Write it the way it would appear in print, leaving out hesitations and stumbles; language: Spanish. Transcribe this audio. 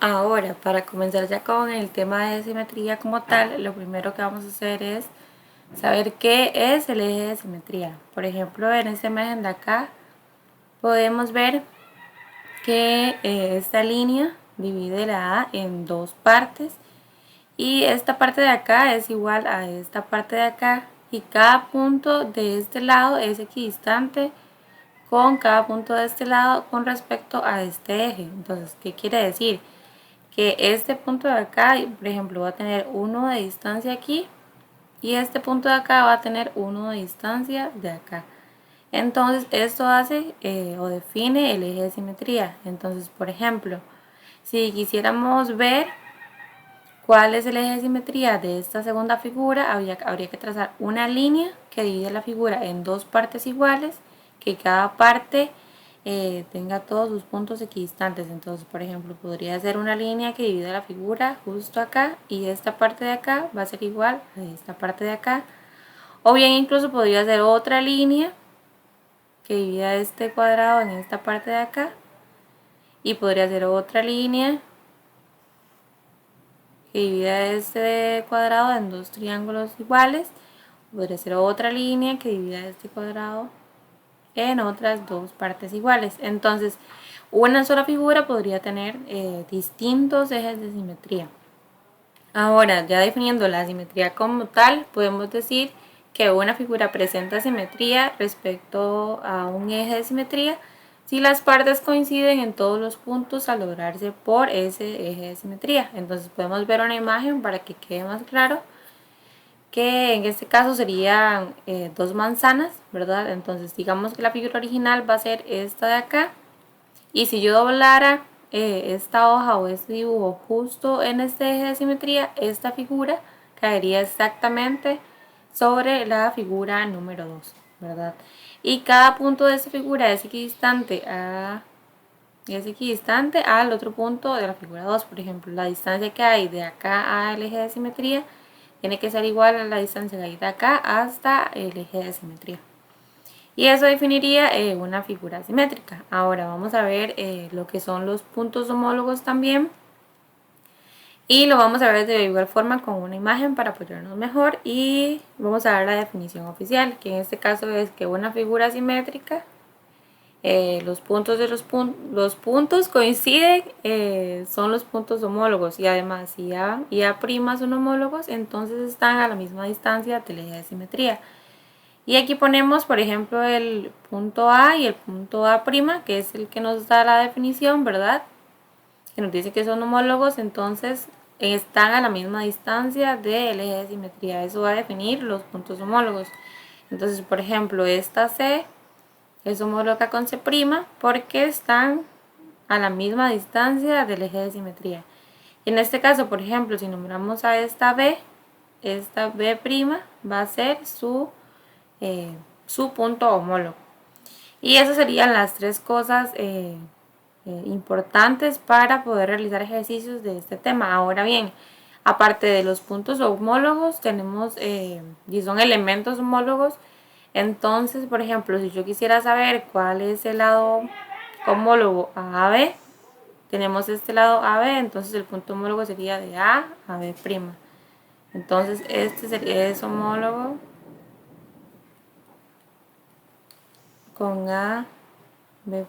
Ahora, para comenzar ya con el tema de simetría como tal, lo primero que vamos a hacer es saber qué es el eje de simetría. Por ejemplo, en esta imagen de acá podemos ver que esta línea divide la A en dos partes y esta parte de acá es igual a esta parte de acá y cada punto de este lado es equidistante con cada punto de este lado con respecto a este eje. Entonces, ¿qué quiere decir? Que este punto de acá, por ejemplo, va a tener 1 de distancia aquí y este punto de acá va a tener 1 de distancia de acá. Entonces esto hace o define el eje de simetría. Entonces, por ejemplo, si quisiéramos ver cuál es el eje de simetría de esta segunda figura, habría que trazar una línea que divide la figura en dos partes iguales, que cada parte tenga todos sus puntos equidistantes. Entonces, por ejemplo, podría ser una línea que divide la figura justo acá y esta parte de acá va a ser igual a esta parte de acá. O bien incluso podría ser otra línea que divida este cuadrado en esta parte de acá y podría ser otra línea que divida este cuadrado en dos triángulos iguales. Podría ser otra línea que divida este cuadrado en otras dos partes iguales. Entonces, una sola figura podría tener distintos ejes de simetría. Ahora, ya definiendo la simetría como tal, podemos decir que una figura presenta simetría respecto a un eje de simetría si las partes coinciden en todos los puntos al lograrse por ese eje de simetría. Entonces podemos ver una imagen para que quede más claro que en este caso serían dos manzanas, ¿verdad? Entonces digamos que la figura original va a ser esta de acá y si yo doblara esta hoja o este dibujo justo en este eje de simetría, esta figura caería exactamente sobre la figura número 2, ¿verdad? Y cada punto de esta figura es equidistante al otro punto de la figura 2. Por ejemplo, la distancia que hay de acá al eje de simetría tiene que ser igual a la distancia que hay de acá hasta el eje de simetría. Y eso definiría una figura simétrica. Ahora vamos a ver lo que son los puntos homólogos también. Y lo vamos a ver de igual forma con una imagen para apoyarnos mejor. Y vamos a ver la definición oficial, que en este caso es que una figura simétrica, los puntos de los puntos coinciden, son los puntos homólogos. Y además, si A y A' son homólogos, entonces están a la misma distancia del eje de simetría. Y aquí ponemos, por ejemplo, el punto A y el punto A', que es el que nos da la definición, ¿verdad? Que nos dice que son homólogos, entonces están a la misma distancia del eje de simetría. Eso va a definir los puntos homólogos. Entonces, por ejemplo, esta C es homóloga con C' porque están a la misma distancia del eje de simetría. Y en este caso, por ejemplo, si nombramos a esta B' va a ser su punto homólogo. Y esas serían las tres cosas importantes para poder realizar ejercicios de este tema. Ahora bien, aparte de los puntos homólogos, tenemos y son elementos homólogos. Entonces, por ejemplo, si yo quisiera saber cuál es el lado homólogo a AB, tenemos este lado AB, entonces el punto homólogo sería de A a B'. Entonces, este es homólogo con A, B'.